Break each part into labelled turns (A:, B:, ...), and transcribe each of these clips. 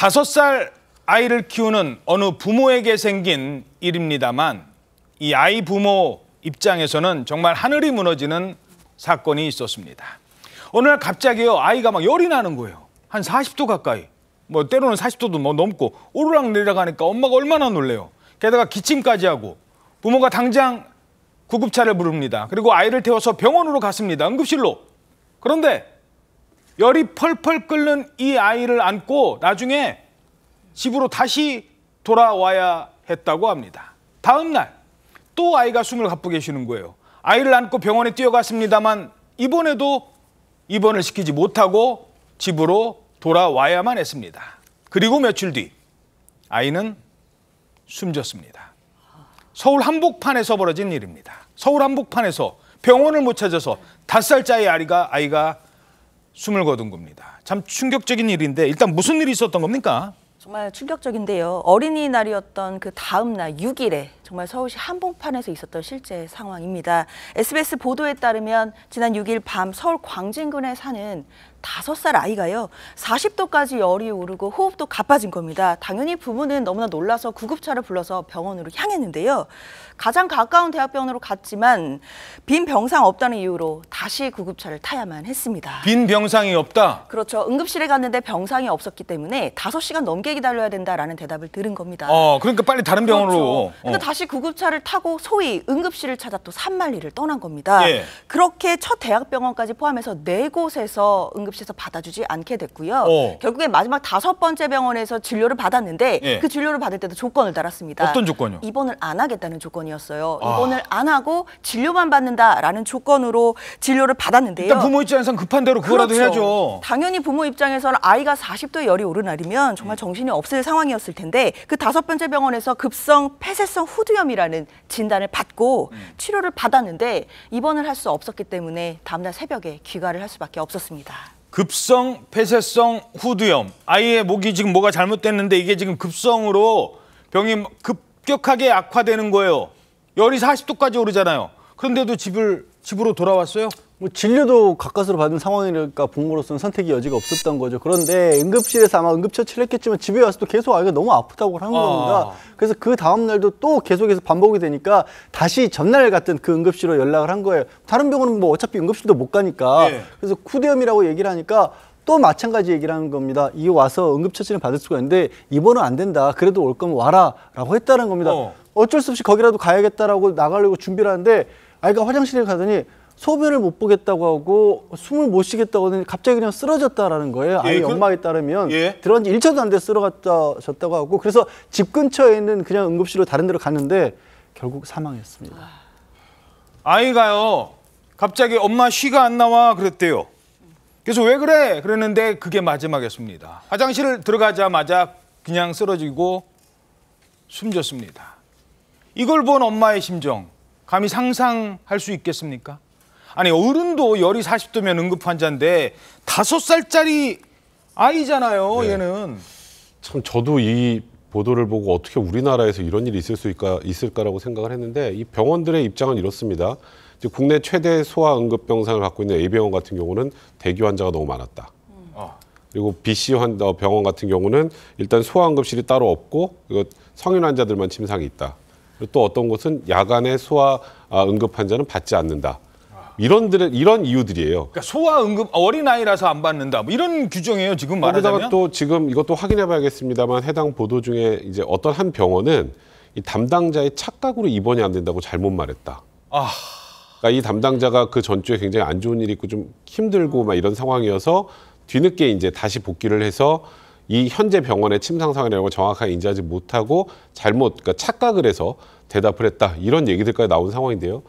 A: 5살 아이를 키우는 어느 부모에게 생긴 일입니다만 이 아이 부모 입장에서는 정말 하늘이 무너지는 사건이 있었습니다. 어느 날 갑자기요 아이가 막 열이 나는 거예요. 한 40도 가까이. 뭐 때로는 40도도 뭐 넘고 오르락 내리락 하니까 엄마가 얼마나 놀래요. 게다가 기침까지 하고 부모가 당장 구급차를 부릅니다. 그리고 아이를 태워서 병원으로 갔습니다. 응급실로. 그런데 열이 펄펄 끓는 이 아이를 안고 나중에 집으로 다시 돌아와야 했다고 합니다. 다음 날 또 아이가 숨을 가쁘게 쉬는 거예요. 아이를 안고 병원에 뛰어갔습니다만 이번에도 입원을 시키지 못하고 집으로 돌아와야만 했습니다. 그리고 며칠 뒤 아이는 숨졌습니다. 서울 한복판에서 벌어진 일입니다. 서울 한복판에서 병원을 못 찾아서 5살짜리 아이가 숨을 거둔 겁니다. 참 충격적인 일인데 일단 무슨 일이 있었던 겁니까?
B: 정말 충격적인데요. 어린이날이었던 그 다음 날 6일에 정말 서울시 한복판에서 있었던 실제 상황입니다. SBS 보도에 따르면 지난 6일 밤 서울 광진군에 사는 5살 아이가요. 40도까지 열이 오르고 호흡도 가빠진 겁니다. 당연히 부모는 너무나 놀라서 구급차를 불러서 병원으로 향했는데요. 가장 가까운 대학병원으로 갔지만 빈 병상 없다는 이유로 다시 구급차를 타야만 했습니다.
A: 빈 병상이 없다?
B: 그렇죠. 응급실에 갔는데 병상이 없었기 때문에 5시간 넘게 기다려야 된다라는 대답을 들은 겁니다.
A: 그러니까 빨리 다른 병원으로.
B: 그렇죠. 그러니까 다시 구급차를 타고 소위 응급실을 찾아 또 산만리를 떠난 겁니다.
A: 예.
B: 그렇게 첫 대학병원까지 포함해서 4곳에서 응급실에서 받아주지 않게 됐고요. 결국에 마지막 5번째 병원에서 진료를 받았는데
A: 예.
B: 그 진료를 받을 때도 조건을 달았습니다.
A: 어떤 조건이요?
B: 입원을 안 하겠다는 조건이었어요. 입원을 안 하고 진료만 받는다라는 조건으로 진료를 받았는데요.
A: 일단 부모 입장에서는 급한 대로 그거라도
B: 그렇죠.
A: 해야죠.
B: 당연히 부모 입장에서는 아이가 40도에 열이 오른 날이면 정말 정신이 없을 상황이었을 텐데 그 5번째 병원에서 급성 폐쇄성 후두염이라는 진단을 받고 치료를 받았는데 입원을 할 수 없었기 때문에 다음날 새벽에 귀가를 할 수밖에 없었습니다.
A: 급성 폐쇄성 후두염. 아이의 목이 지금 뭐가 잘못됐는데 이게 지금 급성으로 병이 급격하게 악화되는 거예요. 열이 40도까지 오르잖아요. 그런데도 집으로 돌아왔어요?
C: 뭐 진료도 가까스로 받은 상황이니까 부모로서는 선택의 여지가 없었던 거죠. 그런데 응급실에서 아마 응급처치를 했겠지만 집에 와서 또 계속 아이가 너무 아프다고 한 겁니다. 그래서 그 다음 날도 또 계속해서 반복이 되니까 다시 전날 같은 그 응급실로 연락을 한 거예요. 다른 병원은 뭐 어차피 응급실도 못 가니까.
A: 예.
C: 그래서 후두염이라고 얘기를 하니까 또 마찬가지 얘기를 하는 겁니다. 이 와서 응급처치를 받을 수가 있는데 입원은 안 된다. 그래도 올 거면 와라 라고 했다는 겁니다. 어쩔 수 없이 거기라도 가야겠다라고 나가려고 준비를 하는데 아이가 화장실에 가더니 소변을 못 보겠다고 하고 숨을 못 쉬겠다고 하더니 갑자기 그냥 쓰러졌다라는 거예요. 아이 엄마에 따르면 들어간 지 1초도 안 돼 쓰러졌다고 하고 그래서 집 근처에 있는 그냥 응급실로 다른 데로 갔는데 결국 사망했습니다.
A: 아이가요. 갑자기 엄마 쉬가 안 나와 그랬대요. 그래서 왜 그래? 그랬는데 그게 마지막이었습니다. 화장실을 들어가자마자 그냥 쓰러지고 숨졌습니다. 이걸 본 엄마의 심정 감히 상상할 수 있겠습니까? 아니 어른도 열이 40도면 응급 환자인데 5살짜리 아이잖아요. 얘는.
D: 참 저도 이 보도를 보고 어떻게 우리나라에서 이런 일이 있을까라고 생각을 했는데 이 병원들의 입장은 이렇습니다. 이제 국내 최대 소아 응급병상을 갖고 있는 A병원 같은 경우는 대기 환자가 너무 많았다. 그리고 BC 병원 같은 경우는 일단 소아 응급실이 따로 없고 성인 환자들만 침상이 있다. 그리고 또 어떤 곳은 야간에 소아 응급 환자는 받지 않는다. 이런 이유들이에요.
A: 그러니까 소아 응급 어린아이라서 안 받는다. 뭐 이런 규정이에요. 지금 말하자면.
D: 거기다가 또 지금 이것도 확인해봐야겠습니다만 해당 보도 중에 이제 어떤 한 병원은 이 담당자의 착각으로 입원이 안 된다고 잘못 말했다. 그러니까 이 담당자가 그 전주에 굉장히 안 좋은 일이 있고 좀 힘들고 막 이런 상황이어서 뒤늦게 이제 다시 복귀를 해서 이 현재 병원의 침상 상황이라고 정확하게 인지하지 못하고 그러니까 착각을 해서 대답을 했다. 이런 얘기들까지 나온 상황인데요.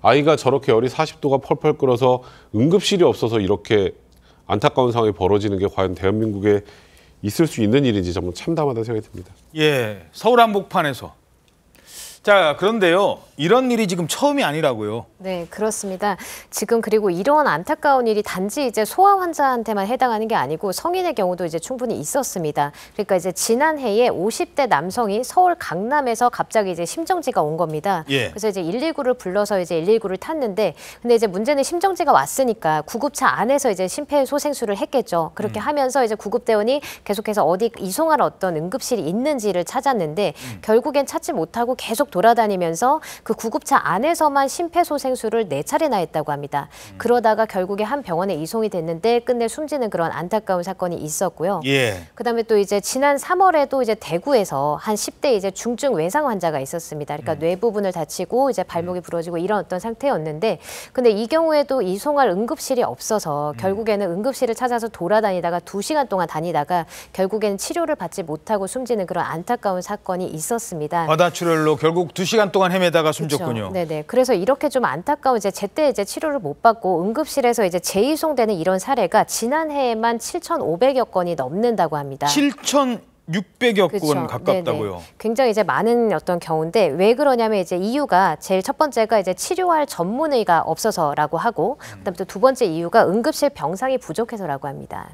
D: 아이가 저렇게 열이 40도가 펄펄 끓어서 응급실이 없어서 이렇게 안타까운 상황이 벌어지는 게 과연 대한민국에 있을 수 있는 일인지 정말 참담하다는 생각이 듭니다.
A: 서울 한복판에서 자, 그런데요. 이런 일이 지금 처음이 아니라고요.
E: 네, 그렇습니다. 지금 그리고 이런 안타까운 일이 단지 이제 소아 환자한테만 해당하는 게 아니고 성인의 경우도 이제 충분히 있었습니다. 그러니까 이제 지난해에 50대 남성이 서울 강남에서 갑자기 이제 심정지가 온 겁니다.
A: 예.
E: 그래서 이제 119를 불러서 이제 119를 탔는데, 근데 이제 문제는 심정지가 왔으니까 구급차 안에서 이제 심폐소생술을 했겠죠. 그렇게 하면서 이제 구급대원이 계속해서 어디 이송할 어떤 응급실이 있는지를 찾았는데 결국엔 찾지 못하고 계속 돌아다니면서 그 구급차 안에서만 심폐소생술을 4차례나 했다고 합니다. 그러다가 결국에 한 병원에 이송이 됐는데 끝내 숨지는 그런 안타까운 사건이 있었고요.
A: 예.
E: 그다음에 또 이제 지난 3월에도 이제 대구에서 한 10대 이제 중증 외상 환자가 있었습니다. 그러니까 뇌 부분을 다치고 이제 발목이 부러지고 이런 어떤 상태였는데, 근데 이 경우에도 이송할 응급실이 없어서 결국에는 응급실을 찾아서 돌아다니다가 2시간 동안 다니다가 결국에는 치료를 받지 못하고 숨지는 그런 안타까운 사건이 있었습니다.
A: 과다출혈로 결국 2시간 동안 헤매다가
E: 그렇죠.
A: 숨졌군요.
E: 네네. 그래서 이렇게 좀 안타까운 이제 제때 이제 치료를 못 받고 응급실에서 이제 재이송되는 이런 사례가 지난해에만 7,500여 건이 넘는다고 합니다.
A: 7,600여
E: 그렇죠.
A: 건 가깝다고요.
E: 네네. 굉장히 이제 많은 어떤 경우인데 왜 그러냐면 이제 이유가 제일 첫 번째가 이제 치료할 전문의가 없어서라고 하고, 그다음에 또 두 번째 이유가 응급실 병상이 부족해서라고 합니다.